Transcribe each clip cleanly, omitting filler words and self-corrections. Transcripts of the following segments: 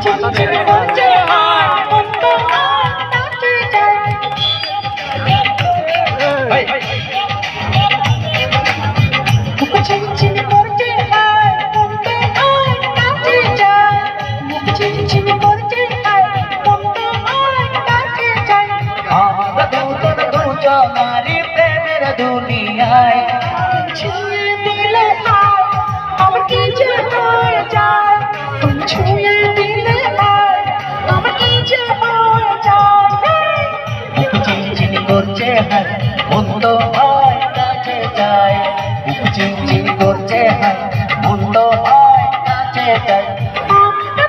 ঝিমঝিম করছে হাত মন্দ আর নাচে যায় বুক ঝিমঝিম করছে হাত মন্দ আর নাচে যায় বুক ঝিমঝিম করছে হাত মন্দ আর নাচে যায় আমরা দুজনারি প্রেমের দুনিয়ায় ছুঁয়ে দিলে আর আমার কি যে হয়ে যায় তুমি ছুঁয়ে দিলে আর আমার কি যে হয়ে যায় বুক ঝিমঝিম করছে হায় মন্দ হয় কাছে যায় বুক ঝিমঝিম করছে হায় মন্দ হয় কাছে যায় আমরা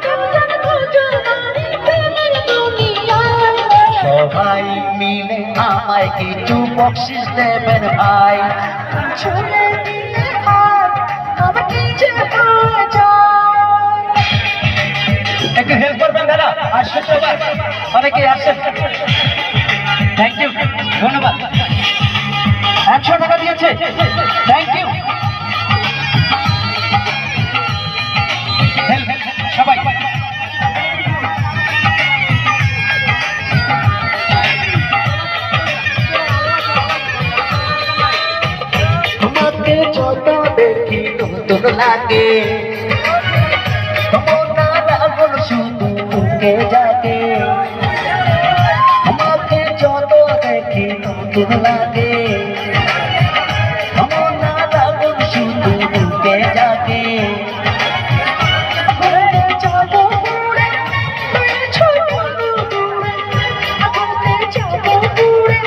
দুজনারি প্রেমের দুনিয়ায় সবাই মিলে আমায় কিছু বকশিস দেবেন ভাই ছুঁয়ে দিলে আর আমার কি যে হয়ে যায় একটু হেল্প করবেন দাদা আসছে সবাই অনেকে আসছে থ্যাংক ইউ ধন্যবাদ 100 টাকা দিয়েছে থ্যাংক ইউ সবাই তোমাকে যত দেখি নতুন লাগে তোমার আগুন শুধু বুকে জাগে তোমাকে যত দেখি নতুন লাগে তোমার আগুন শুধু বুকে জাগে যাবো পুরে তুই ছোট দূরে আগুনে যাবো পুরে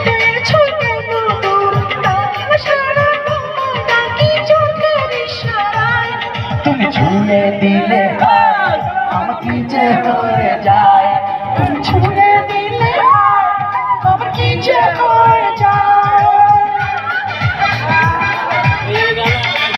তুই ছোট দূরে তার সারা ডাকি চোখের ইশারায় তুমি ছুঁয়ে দিলে হাত আমার কি যে হয়ে